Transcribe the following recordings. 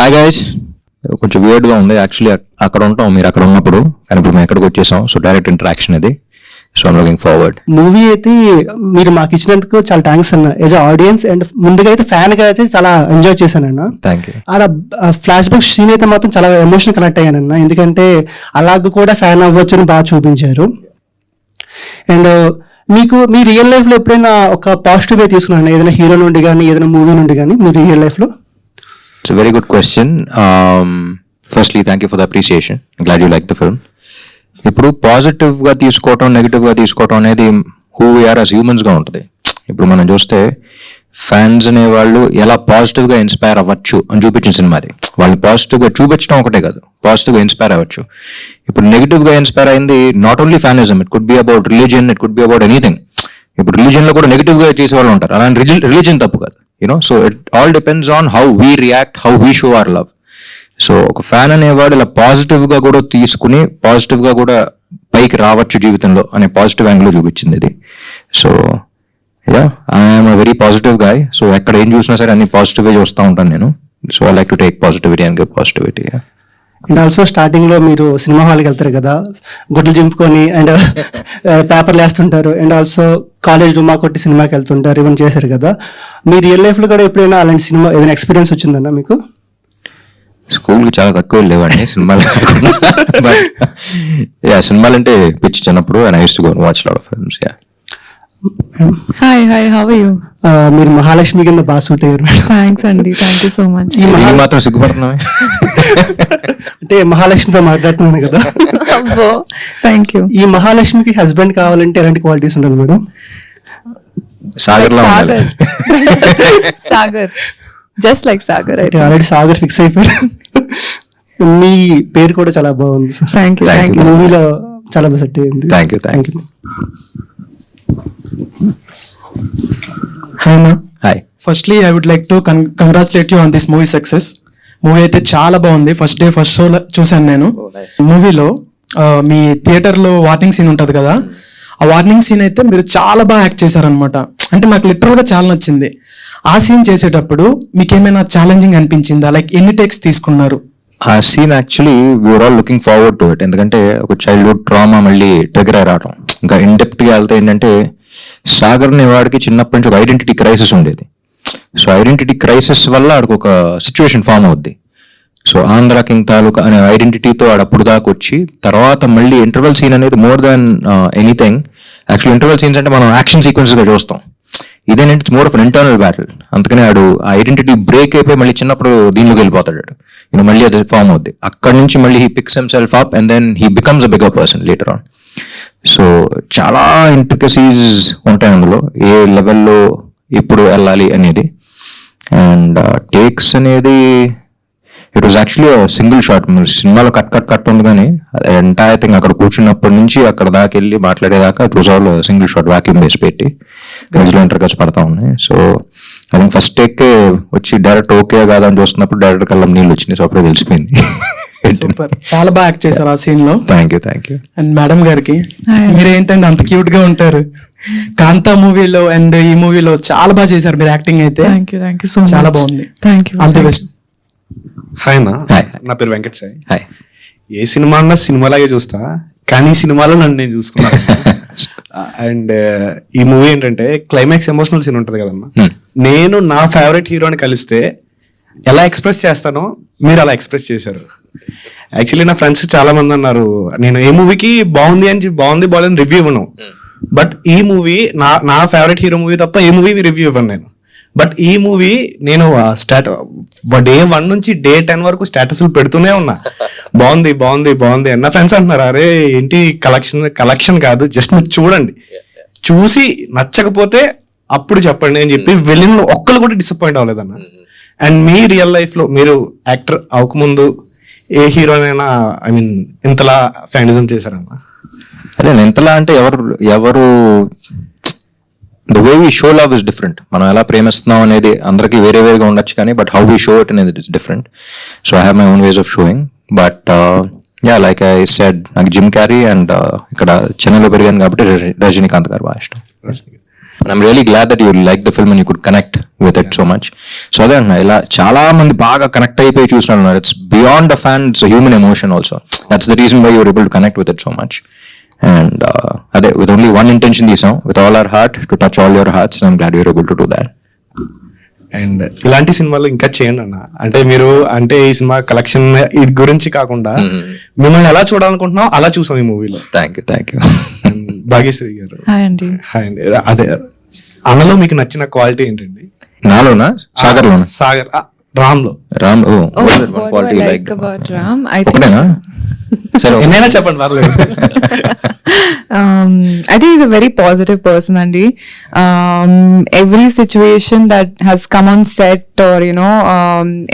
Hi guys, కొంచెం వియర్డ్గా ఉంది actually. అక్కడ ఉంటాం, మీరు అక్కడ ఉన్నప్పుడు, కానీ ఇప్పుడు మేము ఎక్కడికి వచ్చేసాం. సో డైరెక్ట్ ఇంటరాక్షన్ ఇది. So I'm looking forward. Movie అయితే మీరు మాకు ఇచ్చినందుకు చాలా థ్యాంక్స్ అన్న. యాజ్ ఆడియన్స్ అండ్ ముందుగా అయితే ఫ్యాన్ గా అయితే చాలా ఎంజాయ్ చేశానన్న. Thank you. అలా ఫ్లాష్ బ్యాక్ సీన్ అయితే మాత్రం చాలా ఎమోషనల్ కనెక్ట్ అయ్యానన్న. ఎందుకంటే అలాగ కూడా ఫ్యాన్ అవ్వచ్చు అని బాగా చూపించారు. అండ్ మీకు మీ రియల్ లైఫ్ లో ఎప్పుడైనా ఒక పాజిటివ్ వే తీసుకున్నాను, ఏదైనా హీరో నుండి కానీ ఏదైనా మూవీ నుండి కానీ మీ రియల్ లైఫ్ లో? It's very good question. Firstly thank you for the appreciation. Glad you like the film. ఇప్పుడు పాజిటివ్ గా తీసుకోవటం, నెగిటివ్ గా తీసుకోవటం అనేది హూ వీఆర్ యాజ్ హ్యూమన్స్ గా ఉంటుంది. ఇప్పుడు మనం చూస్తే ఫ్యాన్స్ అనే వాళ్ళు ఎలా పాజిటివ్ గా ఇన్స్పైర్ అవ్వచ్చు అని చూపించిన సినిమా అది. వాళ్ళు పాజిటివ్ గా చూపించడం ఒకటే కాదు, పాజిటివ్ గా ఇన్స్పైర్ అవ్వచ్చు. ఇప్పుడు నెగిటివ్ గా ఇన్స్పైర్ అయింది not only fanism, it could be about religion, it could be about anything. ఇప్పుడు రిలీజియన్ లో కూడా నెగిటివ్ గా చేసే వాళ్ళు ఉంటారు, అలాంటి రిలీజియన్ తప్పు కాదు. So it all depends on how we react, how we show hour love. So ఒక ఫ్యాన్ అనేవాడు ఇలా పాజిటివ్ గా కూడా తీసుకుని పాజిటివ్ గా కూడా పైకి రావచ్చు జీవితంలో అనే పాజిటివ్ యాంగిల్ లో చూపించింది ఇది. So yeah, I'm a very positive guy. So ఎక్కడ ఏం చూసినా సరే అన్ని పాజిటివ్ గా చూస్తూ ఉంటాను నేను. So I like to take positivity and give positivity. And also starting లో మీరు సినిమా హాల్కి వెళ్తారు కదా, గుడ్లు చింపుకొని అండ్ పేపర్లు వేస్తుంటారు. అండ్ ఆల్సో కాలేజ్ డుమ్మా కొట్టి సినిమాకి వెళ్తుంటారు, ఇవన్నీ చేశారు కదా. మీ రియల్ లైఫ్ లో కూడా ఎప్పుడైనా అలాంటి సినిమా ఏదైనా ఎక్స్పీరియన్స్ వచ్చిందన్నా మీకు? స్కూల్కి చాలా తక్కువ వెళ్ళేవాడిని సినిమాలు. బట్ యా, సినిమాలు అంటే పిచ్చి చిన్నప్పుడు and I used to go watch lot of films. Yeah. Hi how are you? మీరు మహాలక్ష్మి కింద బాగా సూట్ అయ్యారు. థ్యాంక్స్ అండి, థ్యాంక్ యూ సో మచ్. ఇది మాత్రం సిగ్గుపడుతున్నామే. అంటే మహాలక్ష్మితో మాట్లాడుతున్నాను కదా. అబ్బో, థ్యాంక్ యూ. ఈ మహాలక్ష్మికి హస్బెండ్ కావాలంటే ఎలాంటి క్వాలిటీస్ ఉండాలి మేడం? సాగర్ లో ఉండాలి. Sagar, just like Sagar. అయితే ఆల్రెడీ సాగర్ ఫిక్స్ అయిపోయారు. మీ పేరు కూడా చాలా బాగుంది. Thank you, thank you. మూవీలో చాలా బాగా సెట్ అయింది. Thank you, thank you. Hi Anna. Hi. Firstly, I would like to congratulate you on this movie success. Movie అయితే చాలా బాగుంది. ఫస్ట్ డే ఫస్ట్ షో చూశాను నేను. మూవీలో మీ థియేటర్ లో వార్నింగ్ సీన్ ఉంటది కదా, ఆ వార్నింగ్ సీన్ అయితే మీరు చాలా బాగా యాక్ట్ చేశారనమాట. అంటే నాకు లిటరల్ గా చాలా నచ్చింది. ఆ సీన్ చేసేటప్పుడు మీకు ఏమైనా ఛాలెంజింగ్ అనిపించిందా? లైక్ ఎన్ని టేక్స్ తీసుకున్నారు? ఆ scene actually we're all looking forward to it. ఎందుకంటే ఒక చైల్డ్హుడ్ ట్రామా మళ్ళీ ట్రిగర్ అయి రావడం. ఇంకా ఇన్ డెప్త్ గా వెళ్తే ఏంటంటే, సాగర్ అనే వాడికి చిన్నప్పటి నుంచి ఒక ఐడెంటిటీ క్రైసిస్ ఉండేది. సో ఐడెంటిటీ క్రైసిస్ వల్ల ఆడికి ఒక సిచ్యువేషన్ ఫామ్ అవుద్ది. సో ఆంధ్ర కింగ్ తాలూకా అనే ఐడెంటిటీతో ఆడప్పుడు దాకా వచ్చి, తర్వాత మళ్ళీ ఇంటర్వెల్ సీన్ అనేది more than anything. Actual interval scenes అంటే మనం యాక్షన్ సీక్వెన్స్ గా చూస్తాం, ఇదేంటంటే it's more of internal battle. అందుకని ఆడు ఆ ఐడెంటిటీ బ్రేక్ అయిపోయి మళ్ళీ చిన్నప్పుడు దీనిలోకి వెళ్ళిపోతాడు. మళ్ళీ అది ఫామ్ అవుద్ది. అక్కడ నుంచి మళ్ళీ he picks himself up and then he becomes a bigger person later on. So చాలా ఇంట్రికసీస్ ఉంటాయి అందులో, ఏ లెవెల్లో ఇప్పుడు వెళ్ళాలి అనేది. అండ్ టేక్స్ అనేది it was actually single shot. సినిమాలో కట్ ఉంది, కానీ ఎంటైర్ థింగ్ అక్కడ కూర్చున్నప్పటి నుంచి అక్కడ దాకా వెళ్ళి మాట్లాడేదాకా it was all single shot, vacuum base పెట్టి గజ్లో ఇంటర్కస్ పడతా ఉన్నాయి. So I think first take వచ్చి డైరెక్ట్ ఓకే కాదా అని చూస్తున్నప్పుడు డైరెక్ట్ కళ్ళం నీళ్ళు వచ్చినాయి. సో అప్పుడే తెలిసిపోయింది. సూపర్, చాలా బాగా యాక్ట్ చేశారు ఆ సీన్ లో. Thank you, thank you. And madam గారికి, మీరేంటండి అంత క్యూట్ గా ఉంటారు. కాంతా మూవీలో అండ్ ఈ మూవీలో చాలా బాగా చేశారు మీరు యాక్టింగ్ అయితే. Thank you so much. చాలా బాగుంది. Thank you. All the best. Hi అన్న. హాయ్. నా పేరు వెంకట్ సాయి. హాయ్. ఏ సినిమా అన్నా సినిమాలాగే చూస్తా, కానీ ఈ సినిమాలో నన్ను నేను చూసుకున్నాను. అండ్ ఈ మూవీ ఏంటంటే క్లైమాక్స్ ఎమోషనల్ సీన్ ఉంటది కదన్నా, నేను నా ఫేవరెట్ హీరోని కలిస్తే ఎలా ఎక్స్ప్రెస్ చేస్తానో మీరు అలా ఎక్స్ప్రెస్ చేశారు. యాక్చువల్లీ నా ఫ్రెండ్స్ చాలా మంది అన్నారు, నేను ఏ మూవీకి బాగుంది అని బాగాలేదని రివ్యూ ఇవ్వను. బట్ ఈ మూవీ నా ఫేవరెట్ హీరో మూవీ తప్ప ఏ మూవీ రివ్యూ ఇవ్వను నేను. బట్ ఈ మూవీ నేను డే 1 నుంచి డే 10 వరకు స్టేటస్లు పెడుతూనే ఉన్నా, బాగుంది బాగుంది బాగుంది అని. నా ఫ్రెండ్స్ అంటున్నారు, అరే ఏంటి కలెక్షన్ కాదు, జస్ట్ మీరు చూడండి, చూసి నచ్చకపోతే అప్పుడు చెప్పండి అని చెప్పి వెళ్ళిన ఒక్కరు కూడా డిసప్పాయింట్ అవ్వలేదన్న. అండ్ మీ రియల్ లైఫ్ లో మీరు యాక్టర్ అవ్వకముందు ఏ హీరోనైనా ఐ మీన్ ఇంతలా ఫ్యానిజం చేశారన్న? అదే ఎంతలా అంటే ఎవరు the way we show love is different. మనం ఎలా ప్రేమిస్తున్నాం అనేది అందరికీ వేరే వేరేగా ఉండొచ్చు, కానీ but how we show it అనేది it's different. So I have my own ways of showing. But yeah, like I said, నాకు జిమ్ క్యారీ అండ్ ఇక్కడ చెన్నైలో పెరిగాను కాబట్టి రజనీకాంత్ గారు బాగా ఇష్టం. I'm really glad that you like the film and you could connect with it so much. So అదే అన్న, ఇలా చాలా మంది బాగా కనెక్ట్ అయిపోయి చూస్తున్నారు. It's beyond a fan, it's human emotion also. That's the reason why you're able to connect with it so much. And అదే, with only one intention తీసాం, with all our heart to touch all your hearts. I'm glad you're able to do that. And ఇలాంటి సినిమాలు ఇంకా చేయండి అన్న. అంటే మీరు అంటే ఈ సినిమా కలెక్షన్ ఇది గురించి కాకుండా మిమ్మల్ని ఎలా చూడాలనుకుంటున్నాం అలా చూసాం ఈ మూవీలో. Thank you. భాగ్యశ్రీ గారు, హాయ్ అండి. హాయ్ అండి. అదే అన్నలో మీకు నచ్చిన క్వాలిటీ ఏంటండి? నాలోనా, సాగర్లోనా? సాగర్, రామ్ లో. Ram. Oh, what do I like about Ram? I think ఒకటేనా? సరే, ఎన్నైనా చెప్పండి పర్లేదు. I think he's a very positive person, Andy. Every situation that has come on set, or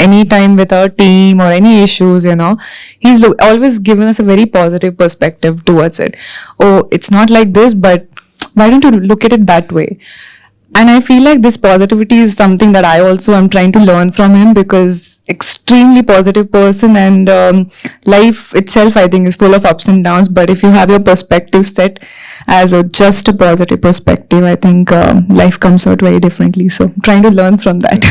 any time with our team or any issues, he's always given us a very positive perspective towards it. Oh, it's not like this, but why don't you look at it that way? And I feel like this positivity is something that I also am trying to learn from him, because extremely positive person, and life itself I think is full of ups and downs, but if you have your perspective set as just a positive perspective, I think life comes out very differently. So I'm trying to learn from that.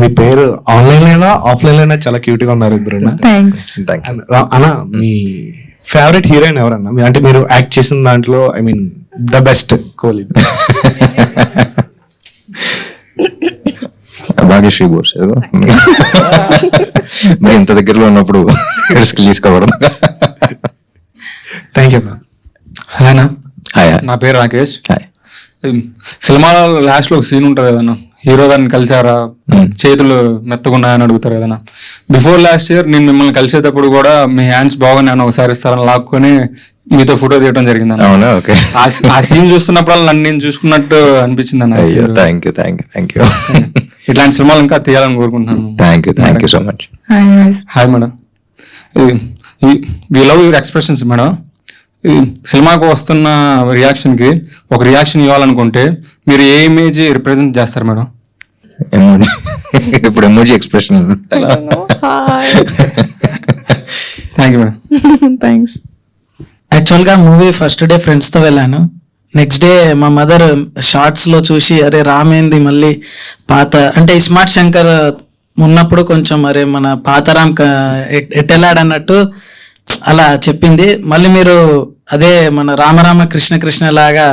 మీ పేరు online అయినా offline అయినా చాలా cute గా ఉన్నారు ఇద్దరు. Thanks. Thank you. అన్న, మీ favourite heroine ఎవరన్నా? అంటే మీరు యాక్ట్ చేసిన దాంట్లో, I mean the best Kohli. Bhagyashri Bose. మరి ఇంత దగ్గరలో ఉన్నప్పుడు రిస్క్ తీసుకోవడం. Thank you. హాయ్ అన్న, హాయ్. నా పేరు రాకేష్. హాయ్. సినిమాలో లాస్ట్ లో ఒక సీన్ ఉంటుంది కదన్నా, హీరో గారిని కలిసారా, చేతులు మెత్తగున్నాయని అడుగుతారు కదన్నా. బిఫోర్ లాస్ట్ ఇయర్ నేను మిమ్మల్ని కలిసేటప్పుడు కూడా మీ హ్యాండ్స్ బాగున్నాయని ఒకసారి ఇస్తారని లాక్కొని మీతో ఫోటో తీయడం జరిగింది అన్న. అవునా? ఓకే. ఆ సీన్ చూస్తున్నప్పుడు నన్ను నేను చూసుకున్నట్టు అనిపించింది అన్న. Thank you. ఇట్లాంటి సినిమాలు ఇంకా తీయాలని కోరుకుంటున్నాను. Thank you so much. Hi. Hi madam, we love your expressions madam. ఈ సినిమాకు వస్తున్న రియాక్షన్ కి ఒక రియాక్షన్ ఇవ్వాలనుకుంటే మీరు ఏ ఇమేజ్ రిప్రజెంట్ చేస్తారు మేడం? ఎమోజీ. ఇప్పుడు emoji expression. I don't know. Hi. Thank you madam. Thanks. యాక్చువల్గా మూవీ ఫస్ట్ డే ఫ్రెండ్స్తో వెళ్ళాను. నెక్స్ట్ డే మా మదర్ షార్ట్స్లో చూసి, అరే రామేంది మళ్ళీ పాత, అంటే ఇస్మార్ట్ శంకర్ ఉన్నప్పుడు కొంచెం అరే మన పాత రామ్ ఎట్టెళ్ళాడన్నట్టు అలా చెప్పింది. మళ్ళీ మీరు అదే మన రామరామ కృష్ణ కృష్ణ లాగా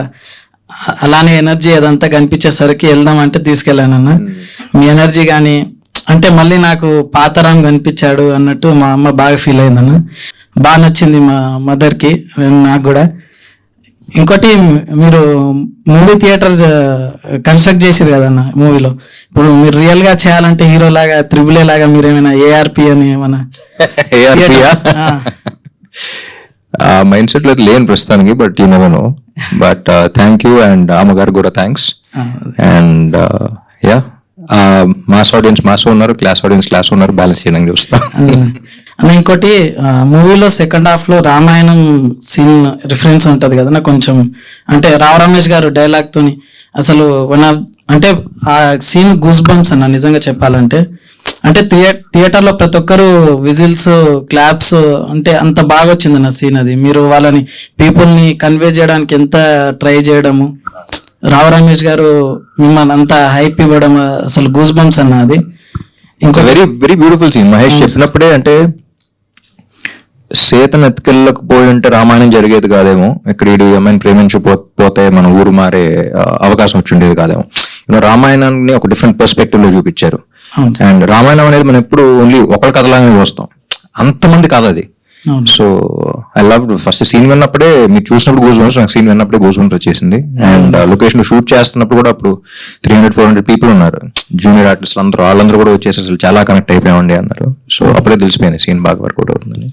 అలానే ఎనర్జీ అదంతా కనిపించేసరికి వెళ్దామంటే తీసుకెళ్ళానన్న. మీ ఎనర్జీ కానీ అంటే మళ్ళీ నాకు పాతరాం కనిపించాడు అన్నట్టు మా అమ్మ బాగా ఫీల్ అయిందన్న. బాగా నచ్చింది మా మదర్కి, నాకు కూడా. ఇంకోటి, మీరు మూవీ థియేటర్ కన్స్ట్రక్ట్ చేసారు కదన్న మూవీలో. ఇప్పుడు మీరు రియల్ గా చేయాలంటే హీరో లాగా, త్రిబుల్ ఏ లాగా మీరు ఏమైనా ఏఆర్పి అని ఏమైనా ఆ మైండ్ సెట్ లో లేని ప్రస్తుతానికి, but you never know. But thank you, and అమ్మగారు కూడా thanks. And yeah, mass audience mass ఉన్నారు, క్లాస్ ఆడియన్స్ క్లాస్ ఉన్నారు, బ్యాలెన్స్ చేయడానికి చూస్తాం. అన్న ఇంకోటి, మూవీలో సెకండ్ హాఫ్ లో రామాయణం సీన్ రిఫరెన్స్ ఉంటది కదా నాకు కొంచెం, అంటే రావు రమేష్ గారు డైలాగ్ తోని అసలు అంటే ఆ సీన్ గూస్ బంప్స్ అన్న నిజంగా చెప్పాలంటే. అంటే థియేటర్లో ప్రతి ఒక్కరు విజిల్స్, క్లాప్స్, అంటే అంత బాగా వచ్చింది అన్న సీన్ అది. మీరు వాళ్ళని పీపుల్ని కన్వే చేయడానికి ఎంత ట్రై చేయడము, రావు రమేష్ గారు మిమ్మల్ని అంత హైప్ ఇవ్వడం, అసలు గూస్ బంప్స్ అన్న అది. ఇంకా very very beautiful scene. Mahesh చెప్పినప్పుడే, అంటే సీతను ఎత్తుకెళ్ళకపోయి ఉంటే రామాయణం జరిగేది కాదేమో, ఇక్కడ ఈ అమ్మాయిని ప్రేమించకపోతే మన ఊరు మారే అవకాశం వచ్చి ఉండేది కాదేమో. రామాయణాన్ని ఒక డిఫరెంట్ పర్స్పెక్టివ్ లో చూపించారు. అండ్ రామాయణం అనేది మనం ఎప్పుడు ఓన్లీ ఒకరి కథలానే చూస్తాం, అంతమంది కథ అది. So I love first scene విన్నప్పుడే, మీరు చూసినప్పుడు గూస్ బంప్స్, నాకు సీన్ విన్నప్పుడే గూస్ బంప్స్ వచ్చేసింది. అండ్ లొకేషన్ షూట్ చేస్తున్నప్పుడు కూడా అప్పుడు 300-400 పీపుల్ ఉన్నారు, జూనియర్ ఆర్టిస్టులు అందరూ, వాళ్ళందరూ కూడా వచ్చేసి అసలు చాలా కనెక్ట్ అయిపోయామండి అన్నారు. సో అప్పుడే తెలిసిపోయింది సీన్ బాగా వర్కౌట్ అవుతుంది.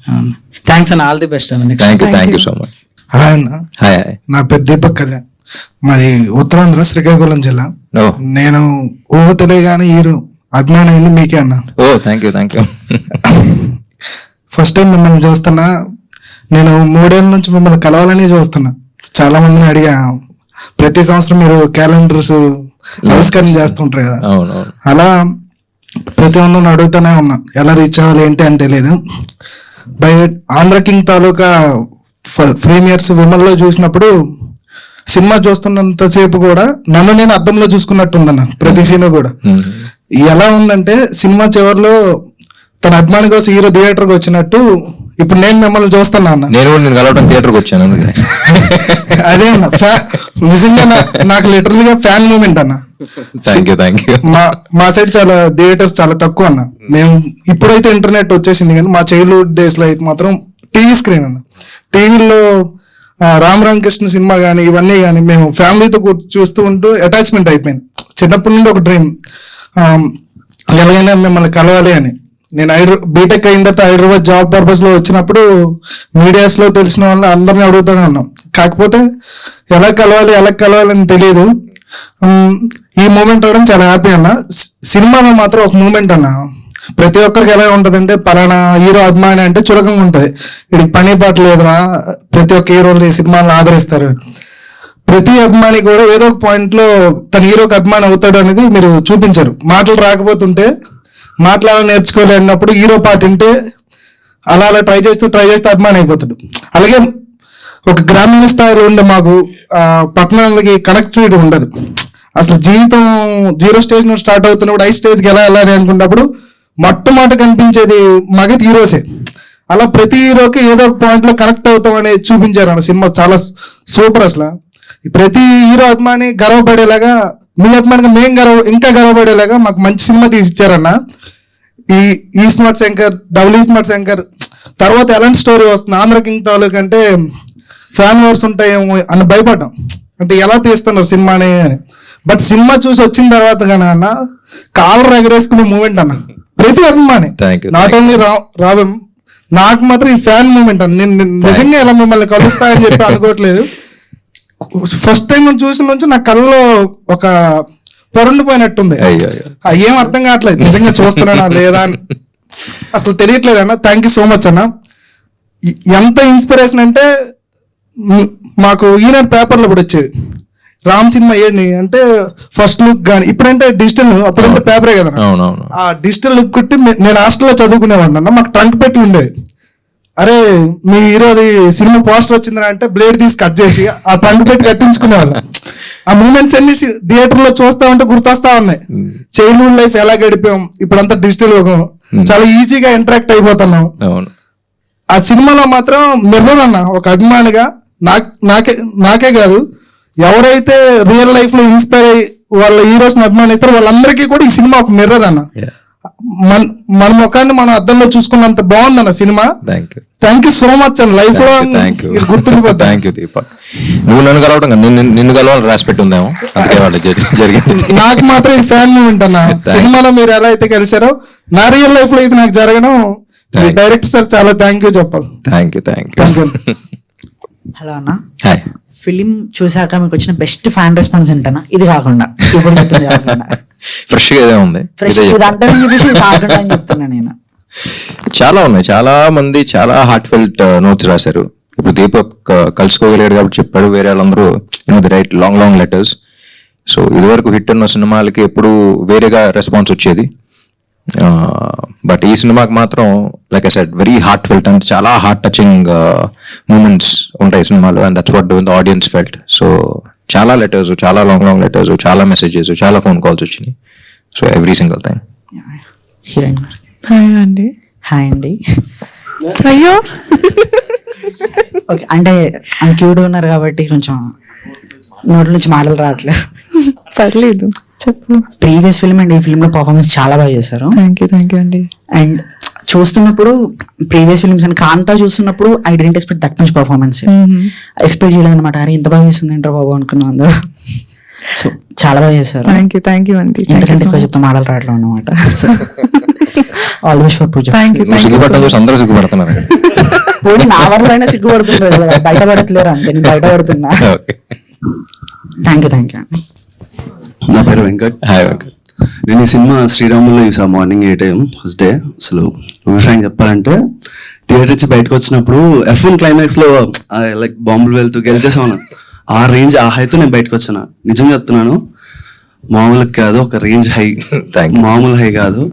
థ్యాంక్స్ అన్న, ఆల్ ది బెస్ట్ అన్న. Thank you so much. Hi అన్న, హాయ్. నా పెద్ద దీపక్ కళ్యాణ్, మాది ఉత్తరాంధ్ర శ్రీకాకుళం జిల్లా. నేను ఊహతలే గానీ హీరో అభిమానం అయింది మీకే అన్న. ఓ థ్యాంక్ యూ. ఫస్ట్ టైం మిమ్మల్ని చూస్తున్నా, నేను 3 ఏళ్ళ నుంచి మిమ్మల్ని కలవాలని చూస్తున్నా. చాలా మందిని అడిగా, ప్రతి సంవత్సరం మీరు క్యాలెండర్స్ ఆవిష్కరణ చేస్తుంటారు కదా, అలా ప్రతి ఒక్కరిని అడుగుతూనే ఉన్నా, ఎలా రీచ్ అవ్వాలి ఏంటి అని తెలియదు. By Andhra King Taluka premiers విమల్లో చూసినప్పుడు సినిమా చూస్తున్నంతసేపు కూడా నన్ను నేను అద్దంలో చూసుకున్నట్టుందన్న ప్రతి సీన్ కూడా. ఎలా ఉందంటే సినిమా చివరిలో తన అభిమాని కోసం హీరో థియేటర్కి వచ్చినట్టు ఇప్పుడు నేను మిమ్మల్ని చూస్తున్నా అన్న. నేను కూడా నేను కలవడం థియేటర్కి వచ్చాను అందుకే. అదే అన్న నిజంగా నాకు లిటరల్ గా ఫ్యాన్ మూమెంట్ అన్న. Thank you. మా సైడ్ చాలా థియేటర్స్ చాలా తక్కువ అన్న. మేము ఇప్పుడైతే ఇంటర్నెట్ వచ్చేసింది కానీ మా చైల్డ్హుడ్ డేస్ లో అయితే మాత్రం టీవీ స్క్రీన్ అన్న. టీవీలో రామకృష్ణ సినిమా కానీ ఇవన్నీ కానీ మేము ఫ్యామిలీతో చూస్తూ ఉంటూ అటాచ్మెంట్ అయిపోయింది. చిన్నప్పటి నుండి ఒక డ్రీమ్, ఎలాగైనా మిమ్మల్ని కలవాలి అని. నేను బీటెక్ అయిన తర్వాత హైదరాబాద్ జాబ్ పర్పస్ లో వచ్చినప్పుడు మీడియాస్ లో తెలిసిన వాళ్ళని అందరినీ అడుగుతూనే ఉన్నాం. కాకపోతే ఎలా కలవాలి అని తెలియదు. ఈ మూమెంట్ అవడం చాలా హ్యాపీ అన్న. సినిమాలో మాత్రం ఒక మూమెంట్ అన్న, ప్రతి ఒక్కరికి ఎలా ఉంటదంటే పలానా హీరో అభిమాని అంటే చులకంగా ఉంటది, వీడికి పని పాట లేదురా, ప్రతి ఒక్క హీరోలు ఈ సినిమాలను ఆదరిస్తారు. ప్రతి అభిమాని కూడా ఏదో ఒక పాయింట్ లో తన హీరోకి అభిమాని అవుతాడు అనేది మీరు చూపించారు. మాటలు రాకపోతుంటే మాట్లాడాలని నేర్చుకోలేనప్పుడు హీరో పాట వింటే అలా ట్రై చేస్తూ అభిమాని అయిపోతాడు. అలాగే ఒక గ్రామీణ స్థాయిలో ఉండే మాకు పట్టణాలకి కనెక్టివిటీ ఉండదు. అసలు జీవితం 0 స్టేజ్ నుండి స్టార్ట్ అవుతున్నప్పుడు 5 స్టేజ్కి ఎలా వెళ్ళాలి అనుకున్నప్పుడు మొట్టమొదటి కనిపించేది మగధ హీరోసే. అలా ప్రతి హీరోకి ఏదో ఒక పాయింట్ లో కనెక్ట్ అవుతాం అనేది చూపించారు అన్న. సినిమా చాలా సూపర్. అసలు ప్రతి హీరో అభిమాని గర్వపడేలాగా, మీ అభిమానిగా మేము ఇంకా గర్వపడేలాగా మాకు మంచి సినిమా తీసి ఇచ్చారన్న. ఈ స్మార్ట్ శంకర్, డబుల్ ఈ స్మార్ట్ శంకర్ తర్వాత ఎలాంటి స్టోరీ వస్తుంది, ఆంధ్ర కింగ్ తాలూకు అంటే ఫ్యాన్ వార్స్ ఉంటాయేమో అని భయపడ్డాం, అంటే ఎలా తీస్తున్నారు సినిమాని అని. బట్ సినిమా చూసి వచ్చిన తర్వాత కానీ అన్న కాలర్ ఎగరేసుకునే మూమెంట్ అన్న ప్రతి అభిమాని, నాట్ ఓన్లీ రావం, నాకు మాత్రం ఈ ఫ్యాన్ మూమెంట్ అన్న. నేను నిజంగా ఇలా మిమ్మల్ని కలుస్తాయని చెప్పి అనుకోవట్లేదు. ఫస్ట్ టైం చూసిన నుంచి నా కళ్ళలో ఒక పొరండిపోయినట్టుంది. ఏం అర్థం కావట్లేదు నిజంగా చూస్తున్నానా లేదా అని అసలు తెలియట్లేదు అన్న. థ్యాంక్ యూ సో మచ్ అన్న. ఎంత ఇన్స్పిరేషన్ అంటే మాకు ఈనాడు పేపర్లో కూడా వచ్చేది రామ్ సినిమా ఏది అంటే ఫస్ట్ లుక్ కానీ, ఇప్పుడంటే డిజిటల్, అప్పుడంటే పేపరే కదా. ఆ డిజిటల్ లుక్ కొట్టి నేను హాస్టల్లో చదువుకునేవాడిని అన్న. మాకు ట్రంక్ పెట్టి ఉండేది. అరే మీ హీరోది సినిమా పోస్టర్ వచ్చిందని అంటే బ్లేడ్ తీసి కట్ చేసి ఆ ట్రంక్ పెట్టి కట్టించుకునేవాళ్ళం. ఆ మూమెంట్స్ అన్ని థియేటర్ లో చూస్తా ఉంటే గుర్తొస్తా ఉన్నాయి. చైల్డ్హుడ్ లైఫ్ ఎలా గడిపాం, ఇప్పుడంతా డిజిటల్ యుగం, చాలా ఈజీగా ఇంటరాక్ట్ అయిపోతున్నాం. ఆ సినిమాలో మాత్రం మిర్రర్ అన్న, ఒక అభిమానిగా నాకే కాదు, ఎవరైతే రియల్ లైఫ్ లో ఇన్స్పైర్ అయ్యి వాళ్ళ హీరోస్ ని అభిమానిస్తారో వాళ్ళందరికీ కూడా ఈ సినిమా ఒక మిర్రర్ అన్న. మన ముఖాన్ని మనం అద్దంలో చూసుకున్నంత బాగుందన్న cinema. Thank you so much అన్న. లైఫ్ లో గుర్తుండిపోతా. Thank you Deepak. నువ్వు నన్ను కలవడం నిన్ను కలవాలని రాసి పెట్టుందేమో జరిగింది. నాకు మాత్రం ఈ ఫ్యాన్ మూమెంట్ అన్న. సినిమాలో మీరు ఎలా అయితే కలిసారో నా రియల్ లైఫ్ లో ఇది నాకు జరగడం డైరెక్టర్ సార్ చాలా థ్యాంక్ యూ చెప్పాలి. Thank you. హలో అన్న. హాయ్. ఫిలిం చూసాక మీకు వచ్చిన బెస్ట్ ఫ్యాన్ రెస్పాన్స్ ఏంటన్నా? ఇది కాకుండా ఇప్పుడు చెప్పింది కాకుండా ఫ్రెష్ గా ఏదే ఉంది, ఫ్రెష్ ఇది అంటారని చెప్పేసి ఇది కాకుండా అని చెప్తున్నా నేను. చాలా ఉన్నాయి, చాలా మంది చాలా హార్ట్ ఫెల్ట్ నోట్స్ రాశారు. ఇప్పుడు దీపక్ కలుసుకోగలిగాడు కాబట్టి చెప్పాడు, వేరే వాళ్ళందరూ the right long letters. So ఇదివరకు హిట్ ఉన్న సినిమాలకి ఎప్పుడు వేరేగా రెస్పాన్స్ వచ్చేది. బట్ ఈ సినిమాకి మాత్రం like I said very heart felt and చాలా హార్ట్ టచింగ్ మూమెంట్స్ ఉంటాయి సినిమాలో, and that's what the audience felt. So చాలా లెటర్స్, చాలా లాంగ్ లెటర్స్, చాలా మెసేజెస్, చాలా ఫోన్ కాల్స్ వచ్చినాయి. So every single thing. Heroine hi అండి. హాయ్ అండి. అయ్యో ఓకే, అంటే అంత క్యూట్ ఉన్నారు కాబట్టి కొంచెం నోటి నుంచి మాటలు రావట్లేదు. పర్లేదు చెప్పు. ప్రీవియస్ ఫిల్మ్ అండ్ ఈ ఫిల్మ్ లో పర్ఫార్మెన్స్ చాలా బాగా చేశారు. థ్యాంక్ యూ అండి. అండ్ చూస్తున్నప్పుడు ప్రీవియస్ ఫిల్మ్స్ అని కాంతా చూస్తున్నప్పుడు I didn't expect that much performance. Expect చేయలేదు అనమాట. అరే ఇంత బాగా చేస్తుంది ఏంటో బాబు అనుకున్నాం అందరూ. సో చాలా బాగా చేశారు. థ్యాంక్ యూ అండి. ఎందుకంటే ఎక్కువ చెప్తే మాటలు రావట్లేదు అనమాట. ఆల్ ది బెస్ట్ ఫర్ పూజ. అందరూ సిగ్గుపడుతున్నారు. పోనీ నా వల్ల అయినా సిగ్గుపడుతున్నారు, బయటపడట్లేరు అంతే. నేను బయటపడుతున్నా. Thank you. నా పేరు వెంకట్. హాయ్ వెంకట్. నేను ఈ సినిమా శ్రీరాములో చూసా మార్నింగ్ 8 AM ఫస్ట్ డే. అసలు విషయం చెప్పాలంటే థియేటర్ నుంచి బయటకు వచ్చినప్పుడు F1 క్లైమాక్స్ లో లైక్ బాంబులు వెళ్తూ గెలిచేసాను. ఆ రేంజ్ ఆ హైతో నేను బయటకు వచ్చాను. నిజం చెప్తున్నాను, మామూలు కాదు, ఒక రేంజ్ హై, మామూలు హై కాదు.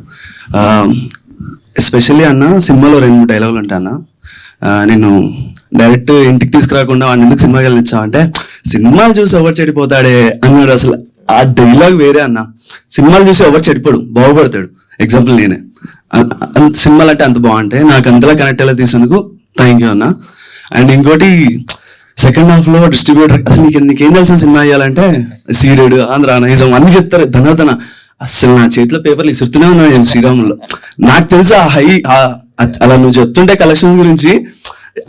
ఎస్పెషల్లీ అన్న సినిమాలో 2-3 డైలాగులు ఉంటాయి అన్న. నేను డైరెక్ట్ ఇంటికి తీసుకురాకుండా వాడిని ఎందుకు సినిమాకి వెళ్ళిచ్చావు అంటే, సినిమాలు చూసి ఎవరు చెడిపోతాడే అన్నాడు. అసలు ఆ డైలాగ్ వేరే అన్న. సినిమాలు చూసి ఎవరు చెడిపోడు, బాగుపడతాడు. ఎగ్జాంపుల్ నేనే. సినిమాలు అంటే అంత బాగుంటాయి, నాకు అంతలా కనెక్ట్ అయ్యేలా తీసేందుకు థ్యాంక్ యూ అన్న. అండ్ ఇంకోటి సెకండ్ హాఫ్ లో డిస్ట్రిబ్యూటర్ అసలు నీకేం తెలిసిన సినిమా చేయాలంటే సీడెడ్, ఆంధ్ర నైజం అన్ని చెప్తారు ధనాధన. అసలు నా చేతిలో పేపర్లు ఇసురుతూనే ఉన్నాను నేను శ్రీరాములో. నాకు తెలుసు ఆ హై అలా నువ్వు చెప్తుంటే కలెక్షన్స్ గురించి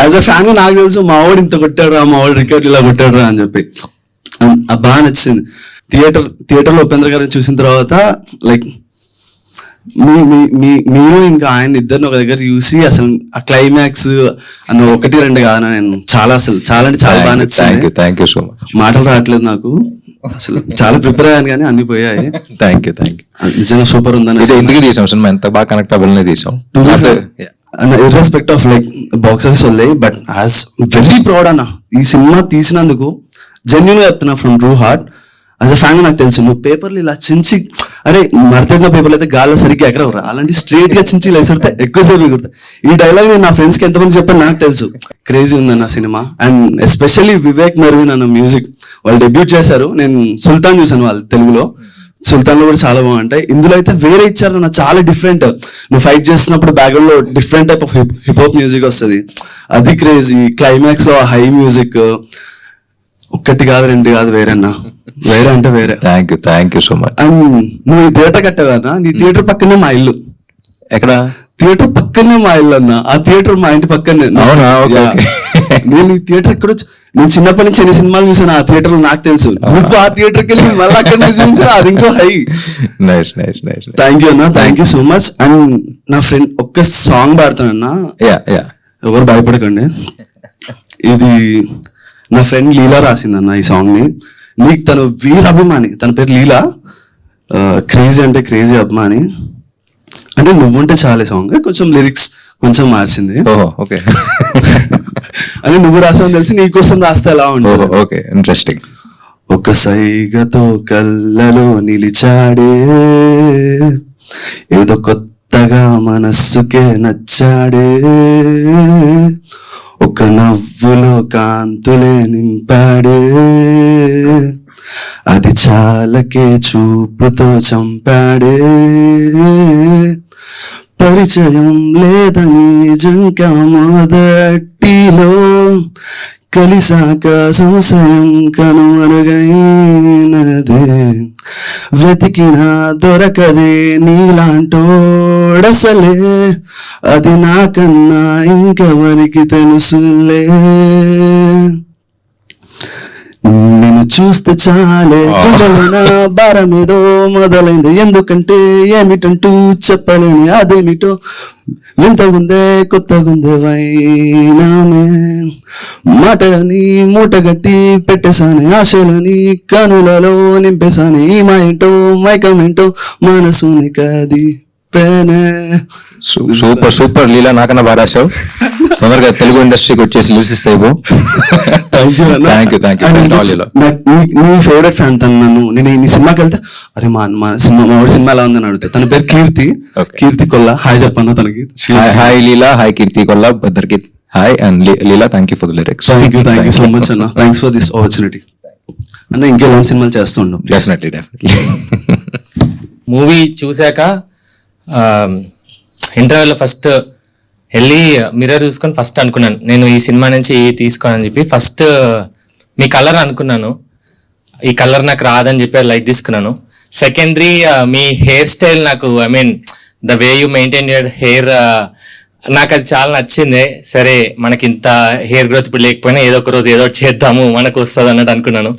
యాజ్ అ ఫ్యాన్ నాకు తెలుసు మా వాడు ఇంత కొట్టాడు రా, మా వాడు రికార్డు ఇలా కొట్టాడు రా అని చెప్పి. బాగా నచ్చింది. థియేటర్లో ఉపేంద్ర గారిని చూసిన తర్వాత లైక్ మీరు ఇంకా ఆయన ఇద్దరిని ఒక దగ్గర చూసి అసలు ఆ క్లైమాక్స్ అన్న 1-2 కాదు, నేను చాలా అసలు చాలా అంటే చాలా బాగా నచ్చింది. Thank you so much. మాటలు రావట్లేదు నాకు, అసలు చాలా ప్రిపేర్ అయ్యాను కానీ అన్ని పోయాయి. Thank you. నిజంగా సూపర్ ఉందని. ఎందుకు తీసాం సినిమా, ఎంత బాగా కనెక్ట్ అవ్వాలనే తీసాం. ఇర్రెస్పెక్ట్ ఆఫ్ లైక్ బాక్స్ ఆఫీస్ వదిలేయి, బట్ యాజ్ వెరీ ప్రౌడ్ అన్న ఈ సినిమా తీసినందుకు. జెన్యున్ గా చెప్తున్నా from true heart. As a fan నాకు తెలుసు నువ్వు పేపర్లు ఇలా చించి, అరే మరతడిన పేపర్లు అయితే గాల్లో సరిగ్గా ఎక్కడవరా, అలాంటి స్ట్రేట్ గా చించి ఇలా ఎసరితే ఎక్కువసేపు ఎగురుతాయి. ఈ డైలాగ్ నేను నా ఫ్రెండ్స్ కి ఎంతమంది చెప్పాను నాకు తెలుసు. క్రేజీ ఉందన్న cinema. And especially Vivek Mervin అన్న మ్యూజిక్. వాళ్ళు డెబ్యూట్ చేశారు, నేను సుల్తాన్ చూసాను వాళ్ళు తెలుగులో. సుల్తాన్ లో కూడా చాలా బాగుంటాయి. ఇందులో అయితే వేరే ఇచ్చారు నా, చాలా డిఫరెంట్. నువ్వు ఫైట్ చేస్తున్నప్పుడు బ్యాక్గ్రౌండ్ లో different type of hip hop music వస్తుంది, అది క్రేజీ. క్లైమాక్స్ లో హై మ్యూజిక్. 1 కాదు 2 కాదు, వేరేనా వేరే అంటే వేరే. Thank you so much. And నువ్వు ఈ థియేటర్ కట్టావు కదా, నీ థియేటర్ పక్కనే మా ఇల్లు. ఎక్కడ? థియేటర్ పక్కనే మా ఇల్లు అన్న. ఆ థియేటర్ మా ఇంటి పక్కనే. అవునా? ఓకే. నేను ఈ థియేటర్ ఎక్కడ నేను చిన్నప్పటి నుంచి ఎన్ని సినిమాలు చూసాను ఆ థియేటర్ లో నాకు తెలుసు. నువ్వు ఆ థియేటర్కి వెళ్ళి మళ్ళీ అక్కడ చూపించాను, అది ఇంకో హై. నైస్. థ్యాంక్ యూ అన్న, thank you so much. And నా ఫ్రెండ్ ఒక్క సాంగ్ పాడతానన్నా, ఎవరు భయపడకండి. ఇది నా ఫ్రెండ్ లీలా రాసిందన్న ఈ సాంగ్ ని. నీకు తను వీర అభిమాని, తన పేరు లీలా. క్రేజీ అంటే క్రేజీ అభిమాని. అంటే నువ్వుంటే చాలే సాంగ్ కొంచెం లిరిక్స్ కొంచెం మార్చింది. ఓకే. అని నువ్వు రాసావని తెలిసి నీకోసం రాస్తే ఎలా ఉంటుంది. Okay, interesting. ఒక సైగతో కళ్ళలో నిలిచాడే, ఏదో కొత్తగా మనస్సుకే నచ్చాడే, ఒక నవ్వులో కాంతులే నింపాడే, అది చాలకే చూపుతో చంపాడే, పరిచయం లేదని జంక మొదటిలో, కలిసాక సంశయం కనుమరుగైనదే, వెతికినా దొరకదే నీలాంటోడసలే, అది నాకన్నా ఇంకెవరికి తెలుసులే, నిన్ను చూస్తే చాలే గుండెలైనా భారమేదో మొదలైంది, ఎందుకంటే ఏమిటంటూ చెప్పలేని అదేమిటో, వింతగుందే కొత్తగుందే వైనామే, మాటలని మూటగట్టి పెట్టేసాని, ఆశలని కనులలో నింపేసాని, మా ఏంటో మైకమేంటో మనసుని కది పేనే. సూపర్ లీలా, నాకన్నా బాగా రాశావు. తొందరగా తెలుగు ఇండస్ట్రీకి వచ్చేసి లిరిసిస్ట్ అయిపో. Thank you. నీ ఫేవరెట్ ఫ్యాన్ తను. నేను ఈ సినిమాకి వెళ్తే అరే మా వాడి సినిమా ఎలా ఉందని అడిగితే, తన పేరు కీర్తి కొల్ల. హాయ్ చెప్పాను తనకి. హాయ్ లీలా, హాయ్ కీర్తి కొల్ల, ఇద్దరికి hi. And Leela, thank you for the lyrics. Thank you so much అన్న, థ్యాంక్స్ ఫర్ దిస్ ఆపర్చునిటీ. అంటే ఇంకెలాంటి సినిమాలు చేస్తుండం. డెఫినెట్లీ. మూవీ చూశాక ఇంటర్వ్యూలో ఫస్ట్ వెళ్ళి మిర్రర్ చూసుకొని ఫస్ట్ అనుకున్నాను నేను ఈ సినిమా నుంచి తీసుకోనని చెప్పి. ఫస్ట్ మీ కలర్ అనుకున్నాను, ఈ కలర్ నాకు రాదని చెప్పి లైట్ తీసుకున్నాను. సెకండరీ మీ హెయిర్ స్టైల్ నాకు, I mean the way you maintain your hair, నాకు అది చాలా నచ్చింది. సరే మనకి ఇంత హెయిర్ గ్రోత్ ఇప్పుడు లేకపోయినా ఏదో ఒక రోజు ఏదో ఒకటి చేద్దాము మనకు వస్తుంది అన్నట్టు అనుకున్నాను.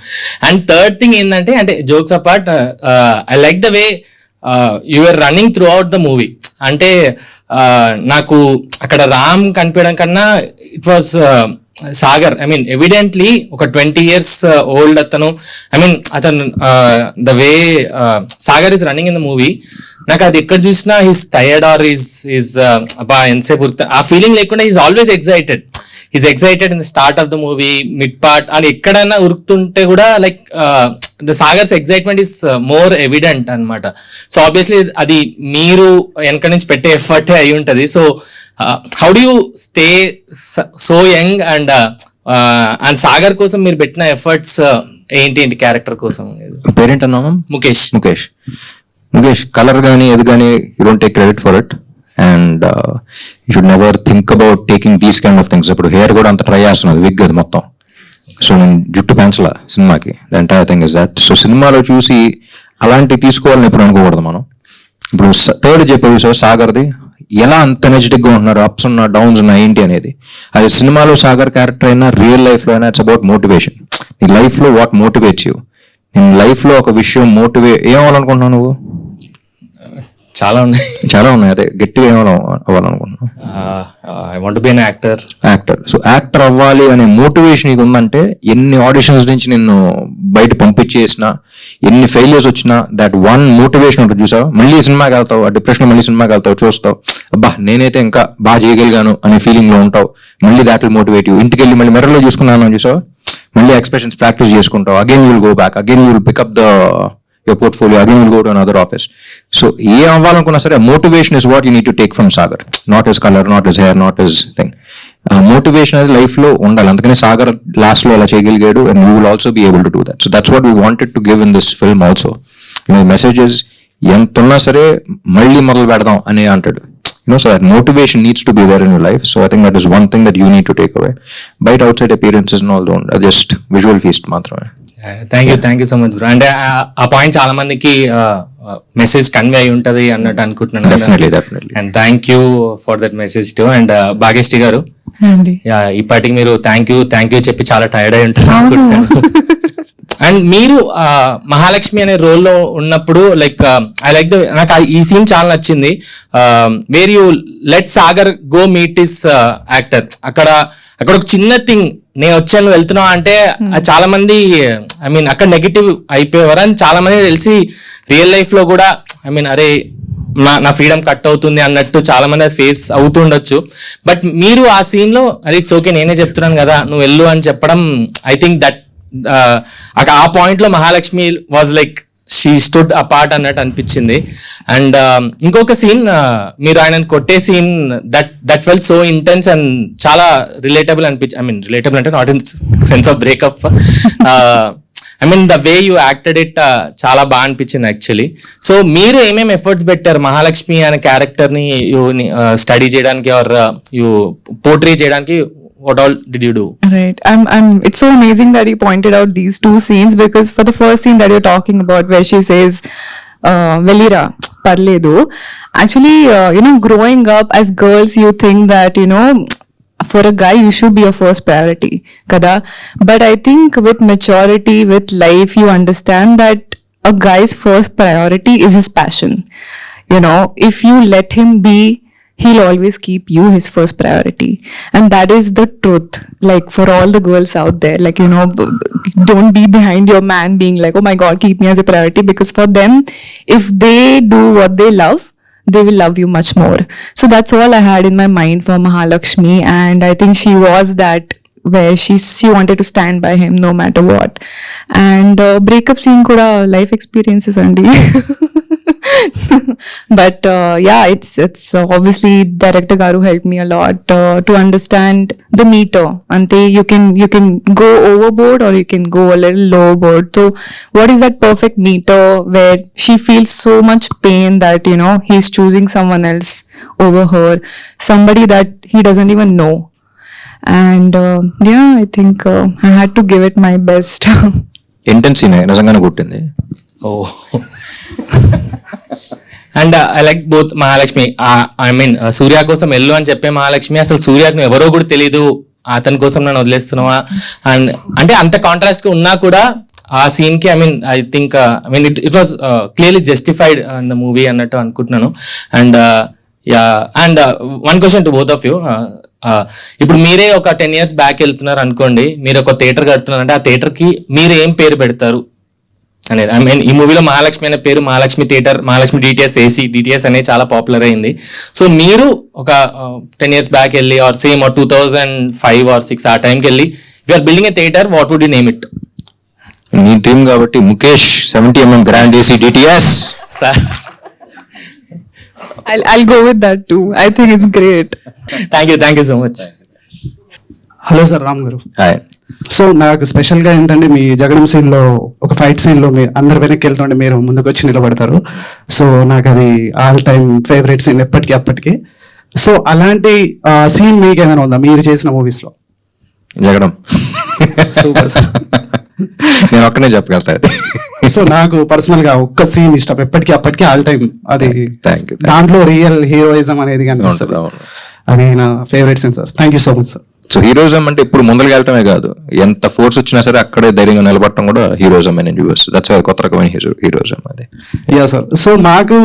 అండ్ థర్డ్ థింగ్ ఏంటంటే, అంటే jokes apart, I like the way you are running throughout the movie. అంటే నాకు అక్కడ రామ్ కనిపించడం కన్నా it was Sagar. I mean evidently ఒక 20 years ఓల్డ్ అతను. ఐ మీన్ అతను the way Sagar is running in the movie, నాకు అది ఎక్కడ చూసినా హీస్ టైర్డ్ ఆర్ ఈజ్ అబ్బా ఎంతసేపు ఆ ఫీలింగ్ లేకుండా is always excited. Is excited in the start of the movie, mid part, అని ఎక్కడైనా ఉరుకుతుంటే కూడా like the Sagar's excitement is more evident అనమాట. సో ఆబ్వియస్లీ అది మీరు వెనక నుంచి పెట్టే ఎఫర్టే అయి ఉంటుంది. So how do you stay so young and and Sagar కోసం మీరు పెట్టిన ఎఫర్ట్స్ ఏంటి క్యారెక్టర్ కోసం? పేరెంట్ అన్నామా? ముఖేష్. ముఖేష్ కలర్ కానీ ఏది కానీ you don't take credit for it and you should never think about taking these kind of things. ఇప్పుడు హెయిర్ కూడా అంత ట్రై చేస్తున్నది, విగ్ అది మొత్తం. సో నేను జుట్టు పెంచలా సినిమాకి, the entire thing is that. So సినిమాలో చూసి అలాంటివి తీసుకోవాలని ఎప్పుడు అనుకోకూడదు మనం. ఇప్పుడు థర్డ్ చెప్పేది సార్ సాగర్ది, ఎలా అంత ఎనర్జెటిక్ గా ఉంటున్నారు, అప్స్ ఉన్నా డౌన్స్ ఉన్నా ఏంటి అనేది. అది సినిమాలో సాగర్ క్యారెక్టర్ అయినా రియల్ లైఫ్ లో అయినా ఇట్స్ అబౌట్ మోటివేషన్. నీ లైఫ్ లో వాట్ మోటివేట్స్ యూ. నేను లైఫ్ లో ఒక విషయం ఏం అవ్వాలనుకుంటున్నావు నువ్వు? చాలా ఉన్నాయి. అదే గట్టిగా ఏం అవ్వాలనుకుంటున్నావు? I want be an actor. So actor అవ్వాలి అనే మోటివేషన్ నీకు ఉందంటే ఎన్ని ఆడిషన్స్ నుంచి నిన్ను బయట పంపించేసినా, ఎన్ని ఫెయిలియర్స్ వచ్చినా, దట్ వన్ మోటివేషన్ ఉంటుంది చూసావు. మళ్ళీ సినిమాకి వెళ్తావు, ఆ డిప్రెషన్ మళ్ళీ సినిమాకి వెళ్తావు, చూస్తావు అబ్బా నేనైతే ఇంకా బాగా చేయగలిగాను అనే ఫీలింగ్ లో ఉంటావు. మళ్ళీ దాట్ విల్ మోటివేట్ యూ. ఇంటికి వెళ్ళి మళ్ళీ మిర్రర్లో చూసుకున్నాను చూసావు, మళ్ళీ ఎక్స్ప్రెషన్స్ ప్రాక్టీస్ చేసుకుంటావు. Again you will go back, again you will pick up the your portfolio, again you'll go to another office. So ఏ అవ్వాలనుకున్నా సరే motivation is what you need to take from Sagar, not his colour, not his hair, not his thing. Motivation అనేది life లో ఉండాలి. అందుకని Sagar last లో అలా చేయగలిగాడు and you will also be able to do that. So that's what we wanted to give in this film also. Messages ఎంత ఉన్నా సరే మళ్ళీ మొదలు పెడదాం అని అంటాడు. So that motivation needs to be there in your life. So I think that is one thing that you need to take away. Bite outside appearances and all don't, just visual feast మాత్రమే. Thank you so much bro. అంటే ఆ point చాలా మందికి message convey అయి ఉంటది అన్నట్టు అనుకుంటున్నాను. Definitely. And thank you for that message too. And Bhagyashri గారు, ఇప్పటికి మీరు థ్యాంక్ యూ చెప్పి చాలా టైర్డ్ అయి ఉంటారు అనుకుంటున్నాను. అండ్ మీరు మహాలక్ష్మి అనే రోల్లో ఉన్నప్పుడు లైక్ ఐ లైక్ నాకు ఈ సీన్ చాలా నచ్చింది. Where you let Sagar go meet is actor. అక్కడ ఒక చిన్న థింగ్, నేను వచ్చాను వెళ్తున్నా అంటే చాలా మంది ఐ మీన్ అక్కడ నెగిటివ్ అయిపోయేవారు. అని చాలా మంది తెలిసి రియల్ లైఫ్ లో కూడా ఐ మీన్ అరే నా ఫ్రీడమ్ కట్ అవుతుంది అన్నట్టు చాలా మంది అది ఫేస్ అవుతుండొచ్చు. బట్ మీరు ఆ సీన్ లో అరే ఇట్స్ ఓకే నేనే చెప్తున్నాను కదా నువ్వు వెళ్ళు అని చెప్పడం, ఐ థింక్ దట్ ఆ పాయింట్ లో Mahalakshmi was like she stood apart అన్నట్టు అనిపించింది. అండ్ ఇంకొక సీన్, మీరు ఆయనను కొట్టే scene that felt so intense and చాలా రిలేటబుల్ అనిపించి, ఐ మీన్ రిలేటబుల్ అంటే not in sense of breakup, I mean the way you acted it చాలా బాగా అనిపించింది యాక్చువల్లీ. సో మీరు ఏమేమి ఎఫర్ట్స్ పెట్టారు మహాలక్ష్మి అనే క్యారెక్టర్ ని స్టడీ చేయడానికి ఆర్ యూ పోర్ట్రే చేయడానికి? What all did you do? Right. It's so amazing that you pointed out these two scenes, because for the first scene that you're talking about where she says, Velira, parledu. Actually, growing up as girls, you think that, for a guy, you should be your first priority. Kada? But I think with maturity, with life, you understand that a guy's first priority is his passion. If you let him be, he'll always keep you his first priority. And that is the truth. Like for all the girls out there, like, don't be behind your man being like, oh my God, keep me as a priority. Because for them, if they do what they love, they will love you much more. So that's all I had in my mind for Mahalakshmi. And I think she was that, where she wanted to stand by him no matter what. And breakup scene kuda life experiences andi. But it's obviously director garu helped me a lot to understand the meter. Ante you can go overboard or you can go a little lowerboard. So what is that perfect meter where she feels so much pain that he's choosing someone else over her, somebody that he doesn't even know. And I think I had to give it my best. Intense నిజంగానే కొట్టింది. Oh. And I like both Mahalakshmi. I mean Surya కోసం వెళ్ళు అని చెప్పే మహాలక్ష్మి, అసలు సూర్యకు నువ్వు ఎవరో కూడా తెలీదు, అతని కోసం నన్ను వదిలేస్తున్నావా అండ్ అంటే అంత కాంట్రాస్ట్ గా ఉన్నా కూడా ఆ సీన్ కి I think it was clearly justified in the movie అన్నట్టు అనుకుంటున్నాను. And one question to both of you. ఇప్పుడు మీరే ఒక 10 years బ్యాక్ వెళ్తున్నారు అనుకోండి, మీరు ఒక థియేటర్ కడుతున్నారు అంటే ఆ థియేటర్ కి మీరు ఏం పేరు పెడతారు అనేది. ఐ మీన్ ఈ మూవీలో మహాలక్ష్మి అనే పేరు Mahalakshmi theatre, Mahalakshmi DTS AC, DTS అనేది చాలా పాపులర్ అయింది. సో మీరు ఒక 10 years బ్యాక్ వెళ్ళి ఆర్ సేమ్ 2005 or 2006 ఆ టైంకి వెళ్ళి you are building a theatre, what would you name it? నీ డ్రీమ్ కాబట్టి Mukesh 70mm grand AC DTS. I'll go with that too. I think it's great. Thank you so much. Hello sir, Ram గారు. Hi. So నాకు special గా ఏంటంటే మీ జగడం scene లో ఒక fight scene లో మీ అందరు వెనక్కి వెళ్తుంటే మీరు ముందుకు వచ్చి నిలబడతారు. సో నాకు అది ఆల్ టైమ్ ఫేవరెట్ సీన్ ఎప్పటికీ అప్పటికి. సో అలాంటి సీన్ మీకు ఏమైనా ఉందా మీరు చేసిన మూవీస్ లో? జగడం సూపర్ సార్. నేను ఒక్కనే చెప్పగలుగుతా అది. సో నాకు పర్సనల్ గా ఒక్క సీన్ ఇష్టం ఎప్పటికీ అప్పటికి ఆల్ టైమ్. అది Thank you. దాంట్లో రియల్ హీరోయిజం అనేది కనిపిస్తుంది. అవును. అది నా favourite scene sir. Thank you so much sir. So heroism అంటే ఇప్పుడు ముందరికి వెళ్ళటమే కాదు, ఎంత ఫోర్స్ వచ్చినా సరే అక్కడే ధైర్యంగా నిలబడటం కూడా హీరోయిజం అని చూసి దట్స్ కొత్త రకమైన హీరోయిజం అది. Yeah sir. సో మాకు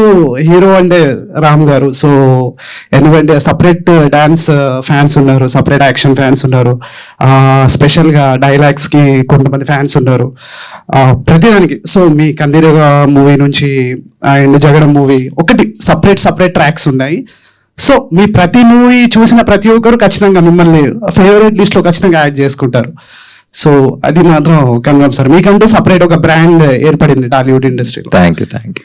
హీరో అంటే రామ్ గారు. సో ఎందుకంటే సపరేట్ డాన్స్ ఫ్యాన్స్ ఉన్నారు, సపరేట్ యాక్షన్ ఫ్యాన్స్ ఉన్నారు, స్పెషల్ గా డైలాగ్స్ కి కొంతమంది ఫ్యాన్స్ ఉన్నారు, ప్రతిదానికి. సో మీ కందిరేగా మూవీ నుంచి అండ్ జగడం మూవీ ఒకటి సపరేట్ ట్రాక్స్ ఉన్నాయి. సో మీ ప్రతి మూవీ చూసిన ప్రతి ఒక్కరు ఖచ్చితంగా మిమ్మల్ని ఫేవరెట్ లిస్ట్ లో ఖచ్చితంగా యాడ్ చేసుకుంటారు. సో అది మాత్రం కన్ఫర్మ్ సార్. మీకంటూ సపరేట్ ఒక బ్రాండ్ ఏర్పడింది టాలీవుడ్ ఇండస్ట్రీలో. Thank you thank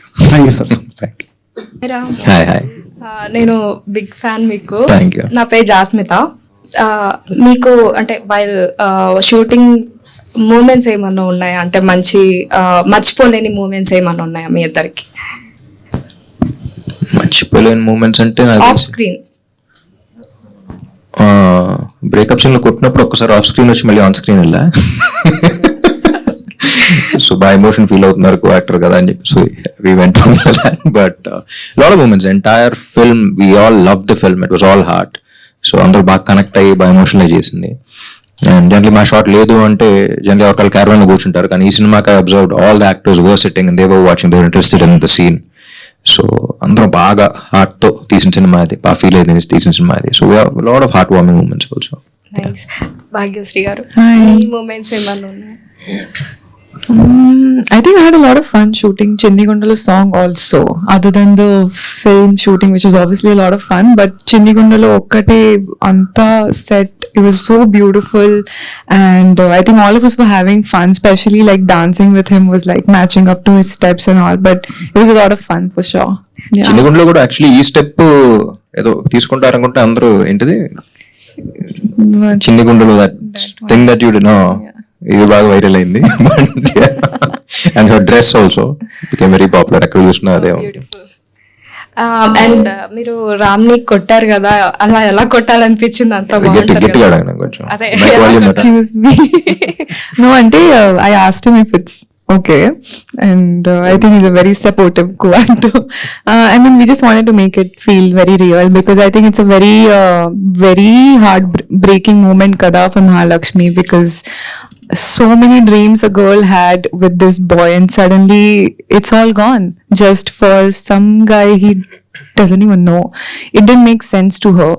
you sir. Thank you. Hi. నేను బిగ్ ఫ్యాన్ మీకు. Thank you. నా పేరు జాస్మిత. మీకు అంటే వైల్ షూటింగ్ మూమెంట్స్ ఏమన్నా ఉన్నాయా? అంటే మంచి మర్చిపోలేని మూమెంట్స్ ఏమన్నా ఉన్నాయా మీ ఇద్దరికి? మర్చిపోలేని మూమెంట్స్ అంటే ఆఫ్ స్క్రీన్ బ్రేకప్ సీన్ లో కొట్టినప్పుడు ఒక్కసారి ఆఫ్ స్క్రీన్ వచ్చి మళ్ళీ ఆన్ స్క్రీన్ వెళ్ళా. సో బాగా ఎమోషన్ ఫీల్ అవుతున్నారు కో యాక్టర్ కదా అని చెప్పి. So we went on that. But lot of moments, entire film we all love the film. It was all heart. So అందరూ బాగా కనెక్ట్ అయ్యి బాగా ఎమోషనల్ చేసింది. అండ్ జనరలీ మా షాట్ లేదు అంటే జనరలీ ఎవరికాళ్ళు క్యారవాన్ లో కూర్చుంటారు, కానీ ఈ సినిమాకి I observed all the actors were sitting and they were watching, they were interested in the scene. So అందరం బాగా హార్ట్ తో తీసిన సినిమా అది, బాగా ఫీల్ అయింది తీసిన సినిమా అది. So lot of heart warming moments also. Thanks. Bhagyashri గారు, ఈ మూమెంట్స్ ఏమన్నా ఉన్నాయా? I think I had a lot of fun shooting Chinni Gundala song also, other than the film shooting, which was obviously a lot of fun. But Chinni Gundala okkate anta set, it was so beautiful, and I think all of us were having fun, especially like dancing with him was like matching up to his steps and all. But it was a lot of fun for sure. Yeah. చిన్నగుండలో కూడా actually ఈ step ఏదో తీసుకుంటారు అనుకుంటే అందరూ ఏంటిది చిన్ని గుండెలో that thing that you d know, ఇది బాగా వైరల్ అయింది. And her dress also became very popular. ఎక్కడ చూసినా అదే. అండ్ మీరు రామ్ ని కొట్టారు కదా, అలా ఎలా కొట్టాలనిపించింది? అంత గట్టిగా అడగను కొంచెం. అదే. Excuse me. No, ante I asked him if it's okay, and I think he's a very supportive co-actor. I mean, we just wanted to make it feel very real, because I think it's a very heart-breaking moment kada for Mahalakshmi, because so many dreams a girl had with this boy, and suddenly it's all gone just for some guy he doesn't even know. It didn't make sense to her.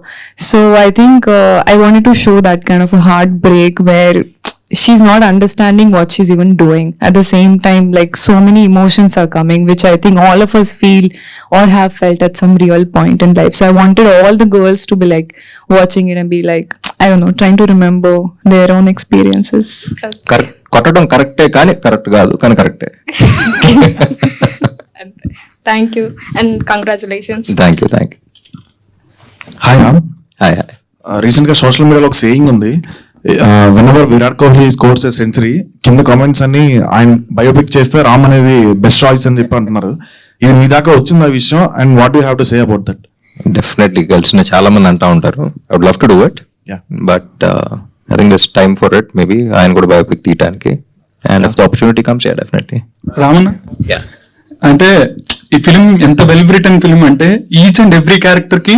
So I think I wanted to show that kind of a heartbreak where she's not understanding what she's even doing. At the same time, like, so many emotions are coming, which I think all of us feel or have felt at some real point in life. So I wanted all the girls to be like watching it and be like, I don't know, trying to remember their own experiences. కొట్టడం కరెక్టే కానీ correct కాదు, కానీ కరెక్టే. Thank you and congratulations. Thank you. Hi Ram. Hi. Recent గా social మీడియాలో ఒక saying ఉంది, whenever Virat Kohli scores a century, కింద కామెంట్స్ అన్ని ఆయన బయోపిక్ చేస్తే రామ్ అనేది బెస్ట్ చాయిస్ అని చెప్పి అంటున్నారు. ఇది మీ దాకా వచ్చింది ఆ విషయం, and what you have to say about that? Definitely కలిసిన చాలా మంది అంటా ఉంటారు. I would love to do it, but I think this time for it. Maybe ఆయన కూడా బయోపిక్ తీయడానికి, and if the opportunity comes, yeah definitely. రామన్న, అంటే ఈ ఫిలిం ఎంత వెల్ రిటర్న్ ఫిలిం అంటే ఈచ్ అండ్ ఎవ్రీ క్యారెక్టర్ కి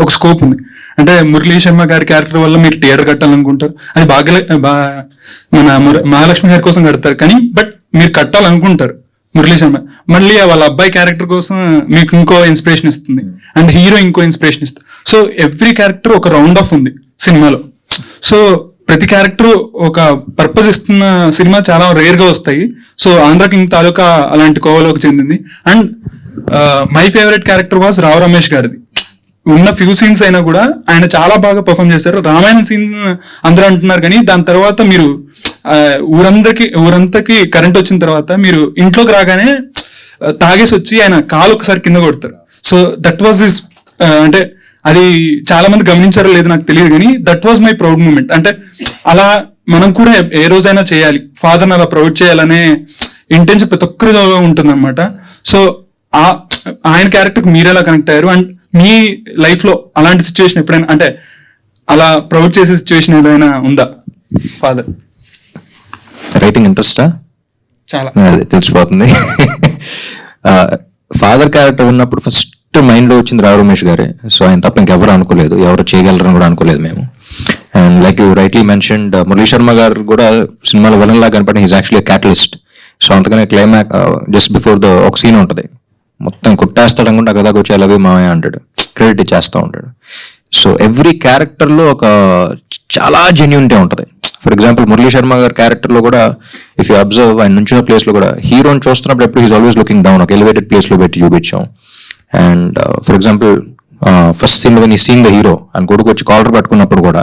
ఒక స్కోప్ ఉంది. అంటే మురళీ శర్మ గారి క్యారెక్టర్ వల్ల మీరు థియేటర్ కట్టాలనుకుంటారు, అది మన మహాలక్ష్మి గారి కోసం కడతారు, కానీ బట్ మీరు కట్టాలనుకుంటారు మురళీ శర్మ, మళ్ళీ వాళ్ళ అబ్బాయి క్యారెక్టర్ కోసం మీకు ఇంకో ఇన్స్పిరేషన్ ఇస్తుంది, అండ్ హీరో ఇంకో ఇన్స్పిరేషన్ ఇస్తుంది. సో ఎవ్రీ క్యారెక్టర్ ఒక రౌండ్ ఆఫ్ ఉంది సినిమాలో. సో ప్రతి క్యారెక్టర్ ఒక పర్పస్ ఇస్తున్న సినిమా చాలా రేర్ గా వస్తాయి. సో ఆంధ్ర కింగ్ తాలూకా అలాంటి కోవలోకి చెందింది. And my favourite character was Rao Ramesh గారిది. ఉన్న ఫ్యూ సీన్స్ అయినా కూడా ఆయన చాలా బాగా పర్ఫామ్ చేశారు. రామాయణ సీన్ అందరూ అంటున్నారు, కానీ దాని తర్వాత మీరు ఊరంతకి కరెంట్ వచ్చిన తర్వాత మీరు ఇంట్లోకి రాగానే తాగేసి వచ్చి ఆయన కాలు ఒకసారి కింద కొడతారు. సో దట్ వాజ్ హిస్, అంటే అది చాలా మంది గమనించారో లేదో నాకు తెలియదు, కానీ that was my proud moment. అంటే అలా మనం కూడా ఏ రోజైనా చేయాలి, ఫాదర్ని అలా ప్రౌడ్ చేయాలనే ఇంటెన్షన్ ప్రతి ఒక్కరిలో ఉంటుంది అనమాట. సో ఆయన క్యారెక్టర్కి మీరు ఎలా కనెక్ట్ అయ్యారు, అండ్ మీ లైఫ్ లో అలాంటి సిచ్యువేషన్ ఎప్పుడైనా, అంటే అలా ప్రౌడ్ చేసే సిచ్యువేషన్ ఏదైనా ఉందా ఫాదర్? రైటింగ్ ఇంట్రెస్టా? చాలా, అదే తెలిసిపోతుంది. ఫాదర్ క్యారెక్టర్ ఉన్నప్పుడు ఫస్ట్ మైండ్ లో వచ్చింది రావు రమేష్ గారే. సో ఆయన తప్ప ఇంకెవరు అనుకోలేదు, ఎవరు చేయగలరని కూడా అనుకోలేదు మేము. And like you rightly mentioned, Murali Sharma గారు కూడా సినిమాలో విలన్ లాగా కనపడిన ఈజ్ యాక్చువల్లీ క్యాటలిస్ట్. సో అంతకనే క్లైమాక్ జస్ట్ బిఫోర్ ద ఒక సీన్ ఉంటుంది, మొత్తం కుట్టేస్తాడు అనుకుంటే అక్కడ దాకా వచ్చి అలాగే మావయ్య అంటాడు, క్రెడిట్ ఇచ్చేస్తూ ఉంటాడు. సో ఎవ్రీ క్యారెక్టర్లో ఒక చాలా జెన్యూనిటీ ఉంటుంది. ఫర్ ఎగ్జాంపుల్ మురళీ శర్మ గారి క్యారెక్టర్లో కూడా ఇఫ్ యూ అబ్జర్వ్, ఆయన నుంచిన ప్లేస్లో కూడా హీరోని చూస్తున్నప్పుడు ఎప్పుడు ఈజ్ ఆల్వేస్ లుకింగ్ డౌన్, ఒక ఎలివేటెడ్ ప్లేస్లో పెట్టి చూపించాం. And for example first scene when ఈ సీన్ ద హీరో అని కొడుకు వచ్చి కాలర్ పట్టుకున్నప్పుడు కూడా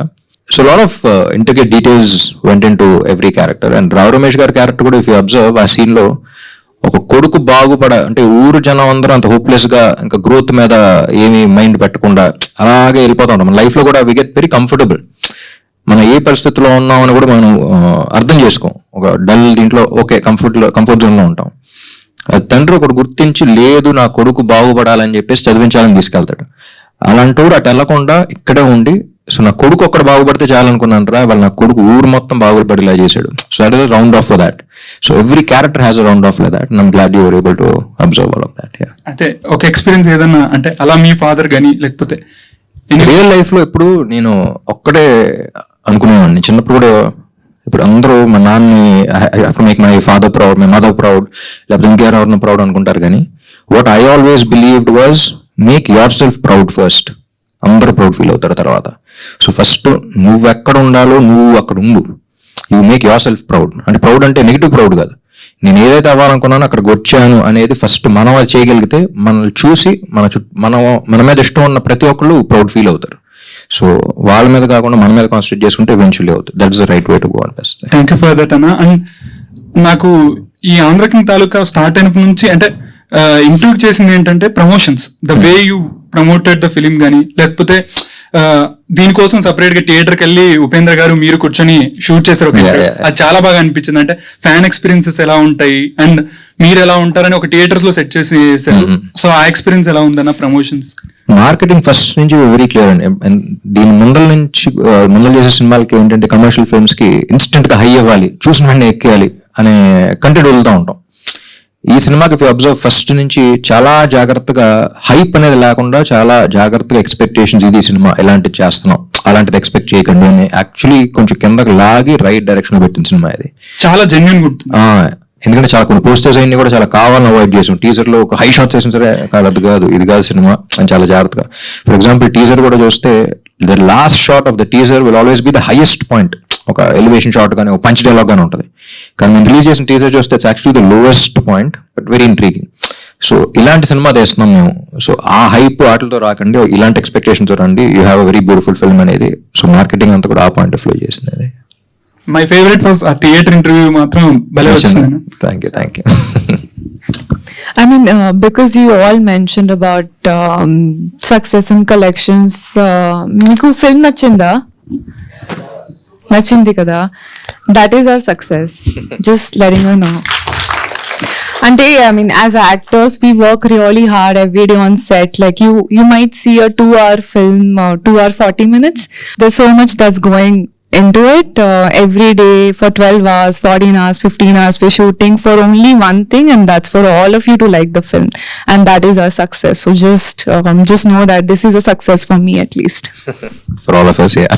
so lot of intricate details went into every character. And Rao Ramesh గారి క్యారెక్టర్ కూడా ఇఫ్ యూ అబ్జర్వ్, ఆ సీన్లో ఒక కొడుకు అంటే ఊరు జనం అందరూ అంత హోప్లెస్ గా ఇంకా గ్రోత్ మీద ఏమీ మైండ్ పెట్టకుండా అలాగే వెళ్ళిపోతా ఉంటాం. మన లైఫ్ లో కూడా వి గెట్ వెరీ కంఫర్టబుల్. మనం ఏ పరిస్థితిలో ఉన్నాం అని కూడా మనం అర్థం చేసుకోం. ఒక డల్ దీంట్లో ఓకే కంఫర్ట్ జోన్ లో ఉంటాం. తండ్రి ఒకటి గుర్తించి లేదు నా కొడుకు బాగుపడాలని చెప్పేసి చదివించాలని తీసుకెళ్తాడు. అలాంటి వాడు అటు వెళ్లకుండా ఇక్కడే ఉండి సో నా కొడుకు ఒక్కడ బాగుపడితే చాలనుకున్నాను రా, వాళ్ళు నా కొడుకు ఊరు మొత్తం బాగుపడేలా చేశాడు. So that is round of for that. So every character has a round of like that. I'm glad you were able to observe all of that. అయితే ఒక ఎక్స్పీరియన్స్ ఏదన్నా అంటే అలా మీ ఫాదర్ గానీ లేకపోతే రియల్ లైఫ్ లో ఇప్పుడు నేను ఒక్కడే అనుకునేవాడిని చిన్నప్పుడు కూడా. ఇప్పుడు అందరూ మా నాన్నని make my father proud, my mother proud, లేకపోతే ఇంకెవరిని ప్రౌడ్ అనుకుంటారు. కానీ what I always believed was make your self proud first. అందరూ ప్రౌడ్ ఫీల్ అవుతారు తర్వాత. సో ఫస్ట్ నువ్వు ఎక్కడ ఉండాలో నువ్వు అక్కడ ఉండు. You make your self proud. అంటే ప్రౌడ్ అంటే నెగిటివ్ ప్రౌడ్ కాదు, నేను ఏదైతే అవ్వాలనుకున్నానో అక్కడికి వచ్చాను అనేది ఫస్ట్ మనం అది చేయగలిగితే మనల్ని చూసి మన మీద ఇష్టం ఉన్న ప్రతి ఒక్కళ్ళు ప్రౌడ్ ఫీల్ అవుతారు. సో వాళ్ళ మీద కాకుండా మన మీద కాన్సన్ట్రేట్ చేసుకుంటే ఎవెన్చువల్లీ అవుతుంది. That is the right way to go అనిపిస్తుంది. థ్యాంక్ యూ ఫర్ దట్ అన్న. అండ్ నాకు ఈ ఆంధ్ర కింగ్ తాలూకా స్టార్ట్ అయినప్పటి నుంచి అంటే ఇంక్లూడ్ చేసింది ఏంటంటే promotions, the way you promoted the film కానీ, లేకపోతే దీనికోసం సపరేట్ గా థియేటర్కి వెళ్ళి ఉపేంద్ర గారు మీరు కూర్చొని షూట్ చేశారు. అది చాలా బాగా అనిపించింది. అంటే ఫ్యాన్ ఎక్స్పీరియన్సెస్ ఎలా ఉంటాయి అండ్ మీరు ఎలా ఉంటారని ఒక థియేటర్స్ లో సెట్ చేశారు. సో ఆ ఎక్స్పీరియన్స్ ఎలా ఉందన్న ప్రమోషన్స్? మార్కెటింగ్ ఫస్ట్ నుంచి వెరీ క్లియర్ అండి. దీని ముందర చేసే సినిమాలకి ఏంటంటే కమర్షియల్ ఫిల్మ్స్ కి ఇన్స్టెంట్ గా హై అవ్వాలి, చూసిన వెంటనే ఎక్కేయాలి అనే కంటెంట్ వదులుతూ ఉంటాం. ఈ సినిమాకి అబ్జర్వ్ ఫస్ట్ నుంచి చాలా జాగ్రత్తగా హైప్ అనేది లేకుండా చాలా జాగ్రత్తగా ఎక్స్పెక్టేషన్స్, ఇది సినిమా ఎలాంటిది చేస్తున్నాం అలాంటిది ఎక్స్పెక్ట్ చేయకండి అని యాక్చువల్లీ కొంచెం కిందకి లాగి రైట్ డైరెక్షన్ లో పెట్టిన సినిమా ఇది. చాలా జెన్యూన్ ఉంటుంది. ఎందుకంటే చాలా కొన్ని పోస్టర్స్ అన్ని కూడా చాలా కావాలని అవాయిడ్ చేసాం. టీజర్ లో ఒక హై షాట్స్ వేసిన సరే కాదు, అది కాదు ఇది కాదు సినిమా అని చాలా జాగ్రత్తగా. ఫర్ ఎగ్జాంపుల్ టీజర్ కూడా చూస్తే the last shot of the teaser will always be the highest point. ఒక ఎలివేషన్ షాట్ కానీ ఒక పంచ్ డైలాగ్ కానీ ఉంటుంది. కానీ మేము రిలీజ్ చేసిన టీజర్ చూస్తే it's actually the lowest point but very intriguing. So ఇలాంటి సినిమా తెస్తున్నాం మేము. సో ఆ హైప్ వాటితో రాకండి, ఇలాంటి ఎక్స్పెక్టేషన్స్ రండి, you have a very beautiful film అనేది. సో మార్కెటింగ్ అంతా కూడా ఆ పాయింట్ ఆఫ్ వ్యూ చేసింది. మై ఫేవరెట్ వాస్ ఆ థియేటర్ ఇంటర్వ్యూ మాత్రం భలే వచ్చింది. Thank you. I mean, because you all mentioned about success and collections, మీకు film నచ్చింది కదా, that is our success. Just letting you know. And I mean, as actors, we work really hard every day on set. Like you might see a 2-hour film, 2 hour 40 minutes. There's so much that's going into it every day for 12 hours, 14 hours, 15 hours. We're shooting for only one thing, and that's for all of you to like the film, and that is our success. So just know that this is a success for me at least. For all of us, yeah.